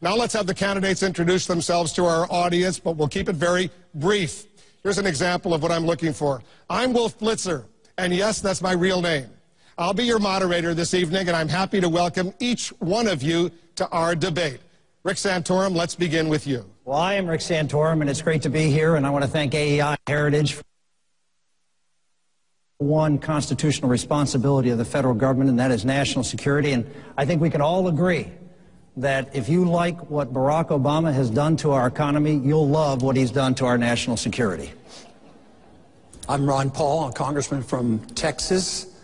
Now let's have the candidates introduce themselves to our audience, but we'll keep it very brief. Here's an example of what I'm looking for. I'm Wolf Blitzer, and yes, that's my real name. I'll be your moderator this evening, and I'm happy to welcome each one of you to our debate. Rick Santorum, let's begin with you. Well, I am Rick Santorum, and it's great to be here, and I want to thank AEI Heritage for one constitutional responsibility of the federal government, and that is national security. And I think we can all agree that if you like what Barack Obama has done to our economy, you'll love what he's done to our national security. I'm Ron Paul, a congressman from Texas.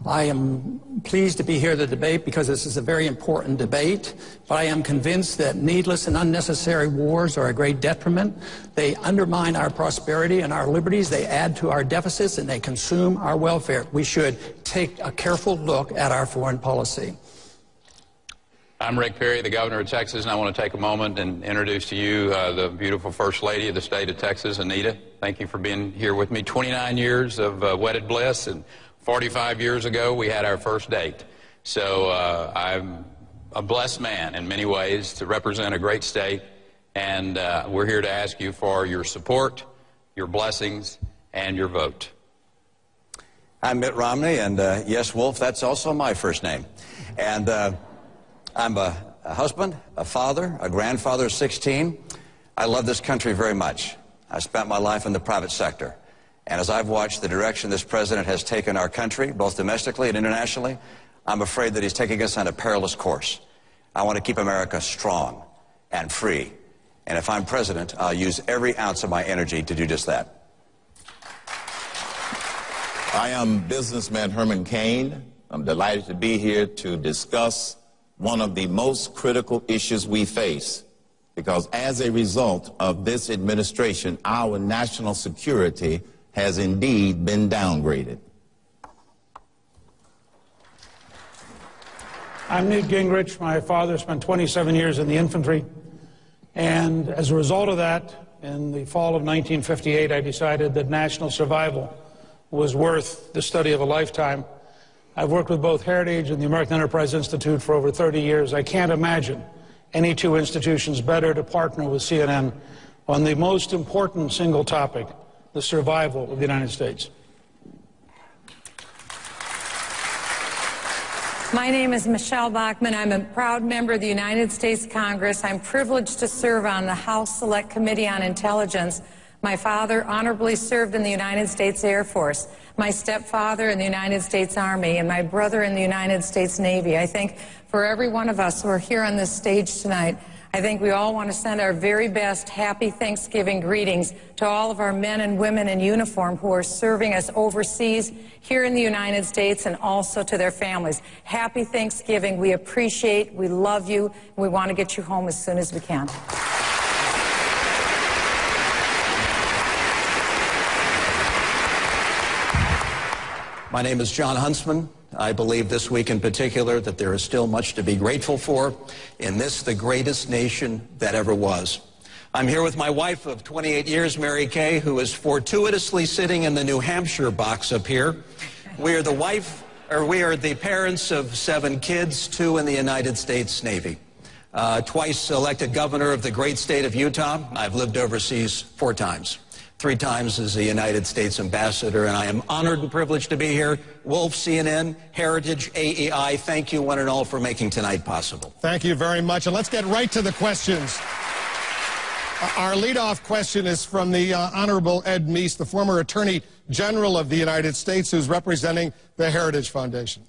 I am pleased to be here at the debate because this is a very important debate, but I am convinced that needless and unnecessary wars are a great detriment. They undermine our prosperity and our liberties, they add to our deficits, and they consume our welfare. We should take a careful look at our foreign policy. I'm Rick Perry, the governor of Texas, and I want to take a moment and introduce to you the beautiful First Lady of the state of Texas, Anita. Thank you for being here with me. 29 years of wedded bliss, and 45 years ago we had our first date. So I'm a blessed man in many ways to represent a great state, and we're here to ask you for your support, your blessings, and your vote. I'm Mitt Romney, and yes, Wolf, that's also my first name. And I'm a husband, a father, a grandfather of 16. I love this country very much. I spent my life in the private sector. And as I've watched the direction this president has taken our country, both domestically and internationally, I'm afraid that he's taking us on a perilous course. I want to keep America strong and free. And if I'm president, I'll use every ounce of my energy to do just that. I am businessman Herman Cain. I'm delighted to be here to discuss one of the most critical issues we face, because as a result of this administration, our national security has indeed been downgraded. I'm Newt Gingrich. My father spent 27 years in the infantry, and as a result of that, in the fall of 1958, I decided that national survival was worth the study of a lifetime. I've worked with both Heritage and the American Enterprise Institute for over 30 years. I can't imagine any two institutions better to partner with CNN on the most important single topic, the survival of the United States. My name is Michelle Bachmann. I'm a proud member of the United States Congress. I'm privileged to serve on the House Select Committee on Intelligence. My father honorably served in the United States Air Force, my stepfather in the United States Army, and my brother in the United States Navy. I think for every one of us who are here on this stage tonight, I think we all want to send our very best happy Thanksgiving greetings to all of our men and women in uniform who are serving us overseas, here in the United States, and also to their families. Happy Thanksgiving. We appreciate, we love you, and we want to get you home as soon as we can. My name is John Huntsman. I believe this week in particular that there is still much to be grateful for in this, the greatest nation that ever was. I'm here with my wife of 28 years, Mary Kay, who is fortuitously sitting in the New Hampshire box up here. We are the parents of 7 kids, 2 in the United States Navy. Twice elected governor of the great state of Utah. I've lived overseas 4 times. 3 times as a United States ambassador, and I am honored and privileged to be here. Wolf, CNN, Heritage, AEI, thank you one and all for making tonight possible. Thank you very much, and let's get right to the questions. Our leadoff question is from the Honorable Ed Meese, the former Attorney General of the United States, who's representing the Heritage Foundation.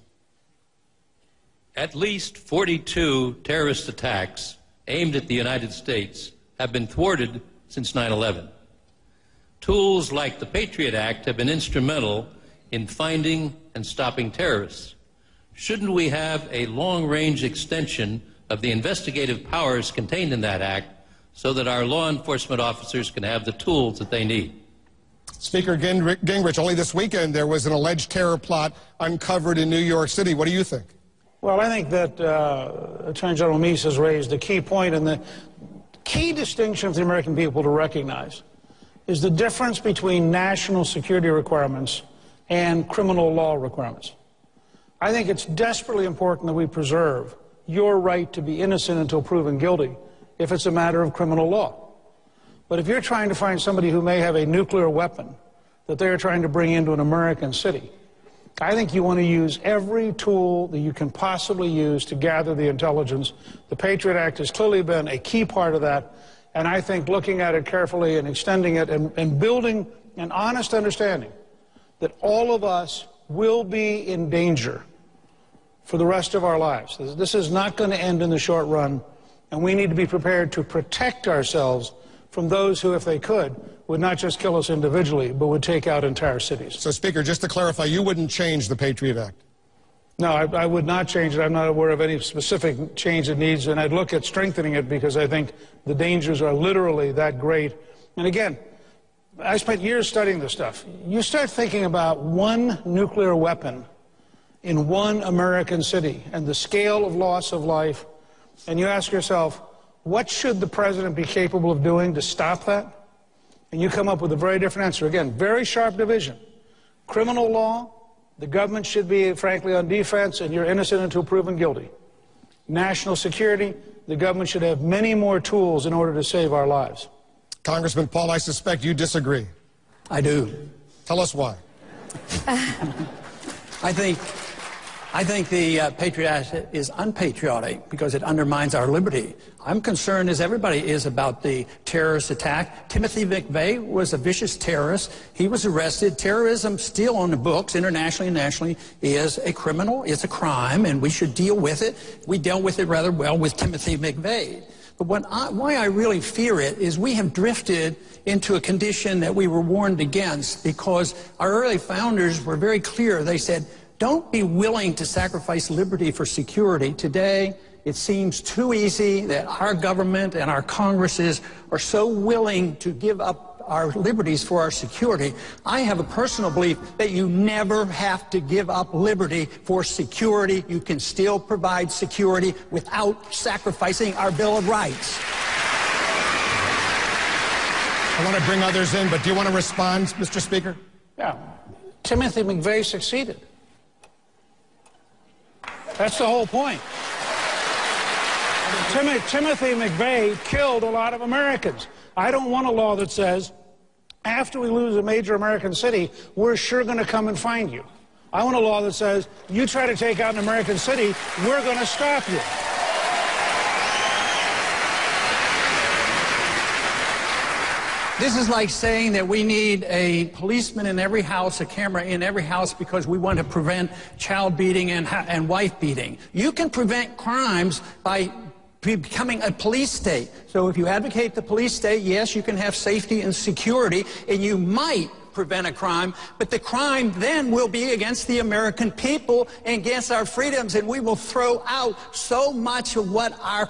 At least 42 terrorist attacks aimed at the United States have been thwarted since 9/11. Tools like the Patriot Act have been instrumental in finding and stopping terrorists. Shouldn't we have a long-range extension of the investigative powers contained in that act so that our law enforcement officers can have the tools that they need? Speaker Gingrich, only this weekend there was an alleged terror plot uncovered in New York City. What do you think? Well, I think that Attorney General Meese has raised a key point, and the key distinction for the American people to recognize is the difference between national security requirements and criminal law requirements. I think it's desperately important that we preserve your right to be innocent until proven guilty if it's a matter of criminal law. But if you're trying to find somebody who may have a nuclear weapon that they're trying to bring into an American city, I think you want to use every tool that you can possibly use to gather the intelligence. The Patriot Act has clearly been a key part of that, and I think looking at it carefully and extending it and building an honest understanding that all of us will be in danger for the rest of our lives. This is not going to end in the short run, and we need to be prepared to protect ourselves from those who, if they could, would not just kill us individually, but would take out entire cities. So, Speaker, just to clarify, you wouldn't change the Patriot Act? No, I would not change it. I'm not aware of any specific change it needs, and I'd look at strengthening it because I think the dangers are literally that great. And again, I spent years studying this stuff. You start thinking about one nuclear weapon in one American city and the scale of loss of life, and you ask yourself, what should the president be capable of doing to stop that? And you come up with a very different answer. Again, very sharp division. Criminal law, the government should be, frankly, on defense, and you're innocent until proven guilty. National security, the government should have many more tools in order to save our lives. Congressman Paul, I suspect you disagree. I do. Tell us why. I think the Patriot Act is unpatriotic because it undermines our liberty. I'm concerned, as everybody is, about the terrorist attack. Timothy McVeigh was a vicious terrorist. He was arrested. Terrorism still on the books, internationally and nationally, is a criminal, it's a crime, and we should deal with it. We dealt with it rather well with Timothy McVeigh. But why I really fear it is we have drifted into a condition that we were warned against because our early founders were very clear. They said, don't be willing to sacrifice liberty for security. Today, it seems too easy that our government and our Congresses are so willing to give up our liberties for our security. I have a personal belief that you never have to give up liberty for security. You can still provide security without sacrificing our Bill of Rights. I want to bring others in, but do you want to respond, Mr. Speaker? Yeah. Timothy McVeigh succeeded. That's the whole point. Timothy McVeigh killed a lot of Americans. I don't want a law that says, after we lose a major American city, we're sure going to come and find you. I want a law that says, you try to take out an American city, we're going to stop you. This is like saying that we need a policeman in every house, a camera in every house, because we want to prevent child beating and wife beating. You can prevent crimes by becoming a police state. So if you advocate the police state, yes, you can have safety and security, and you might prevent a crime, but the crime then will be against the American people and against our freedoms, and we will throw out so much of what our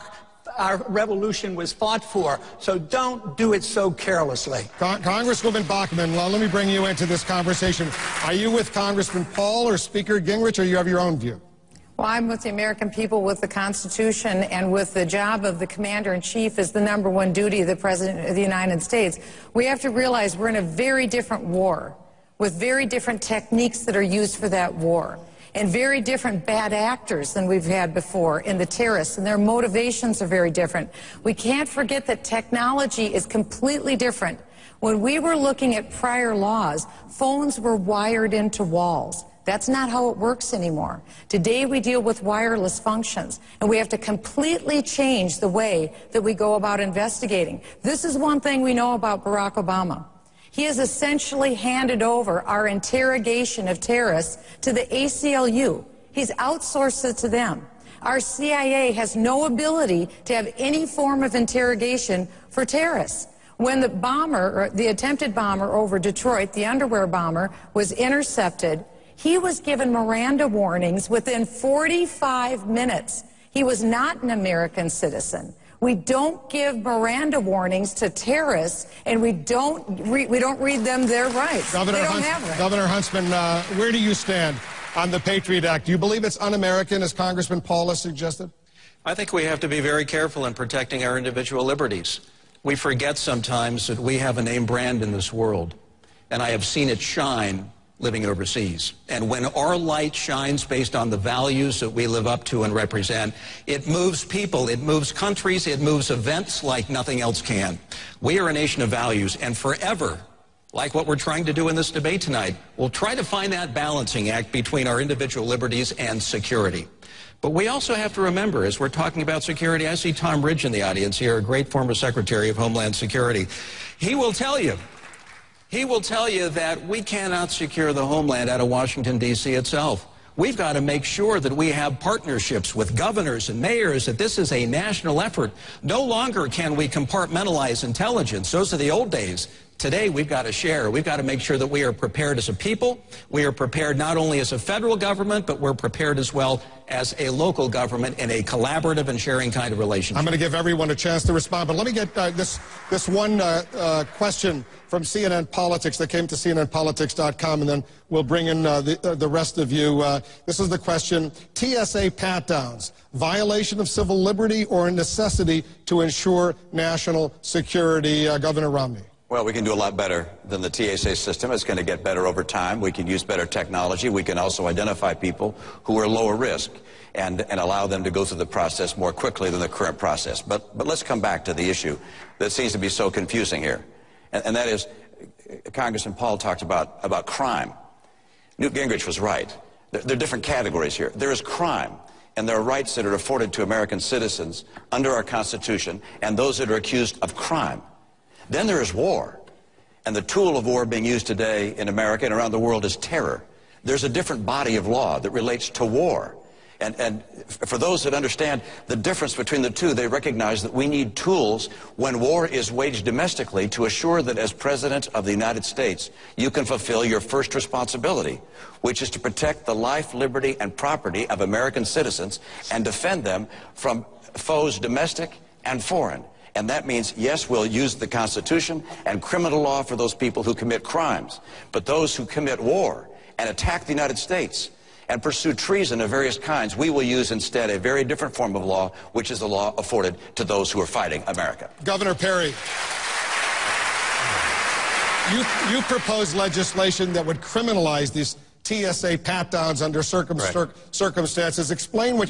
revolution was fought for. So don't do it so carelessly. Congresswoman Bachmann, let me bring you into this conversation. Are you with Congressman Paul or Speaker Gingrich, or you have your own view? Well, I'm with the American people, with the Constitution, and with the job of the Commander-in-Chief as the #1 duty of the President of the United States. We have to realize we're in a very different war, with very different techniques that are used for that war, and very different bad actors than we've had before in the terrorists, and their motivations are very different. We can't forget that technology is completely different. When we were looking at prior laws, phones were wired into walls. That's not how it works anymore. Today we deal with wireless functions, and we have to completely change the way that we go about investigating. This is one thing we know about Barack Obama. He has essentially handed over our interrogation of terrorists to the ACLU. He's outsourced it to them. Our CIA has no ability to have any form of interrogation for terrorists. When the bomber, or the attempted bomber over Detroit, the underwear bomber, was intercepted, he was given Miranda warnings within 45 minutes. He was not an American citizen. We don't give Miranda warnings to terrorists, and we don't read them their rights. They don't have rights. Governor Huntsman, where do you stand on the Patriot Act? Do you believe it's un-American, as Congressman Paul has suggested? I think we have to be very careful in protecting our individual liberties. We forget sometimes that we have a name brand in this world, and I have seen it shine living overseas. And when our light shines based on the values that we live up to and represent, it moves people, it moves countries, it moves events like nothing else can. We are a nation of values, and forever, like what we're trying to do in this debate tonight, we'll try to find that balancing act between our individual liberties and security. But we also have to remember, as we're talking about security, I see Tom Ridge in the audience here, a great former Secretary of Homeland Security. He will tell you that we cannot secure the homeland out of Washington, D.C. itself. We've got to make sure that we have partnerships with governors and mayors, that this is a national effort. No longer can we compartmentalize intelligence. Those are the old days. Today, we've got to share. We've got to make sure that we are prepared as a people. We are prepared not only as a federal government, but we're prepared as well as a local government in a collaborative and sharing kind of relationship. I'm going to give everyone a chance to respond, but let me get this one question from CNN Politics that came to cnnpolitics.com, and then we'll bring in the rest of you. This is the question: TSA pat-downs, violation of civil liberty or a necessity to ensure national security? Governor Romney. Well, we can do a lot better than the TSA system. It's going to get better over time. We can use better technology. We can also identify people who are lower risk and allow them to go through the process more quickly than the current process. But let's come back to the issue that seems to be so confusing here. And that is, Congressman Paul talked about crime. Newt Gingrich was right. There are different categories here. There is crime, and there are rights that are afforded to American citizens under our Constitution and those that are accused of crime. Then there is war, and the tool of war being used today in America and around the world is terror. There's a different body of law that relates to war. And for those that understand the difference between the two, they recognize that we need tools when war is waged domestically to assure that as President of the United States, you can fulfill your first responsibility, which is to protect the life, liberty, and property of American citizens and defend them from foes domestic and foreign. And that means, yes, we'll use the Constitution and criminal law for those people who commit crimes. But those who commit war and attack the United States and pursue treason of various kinds, we will use instead a very different form of law, which is the law afforded to those who are fighting America. Governor Perry, you proposed legislation that would criminalize these TSA pat-downs under circumstances. Explain what you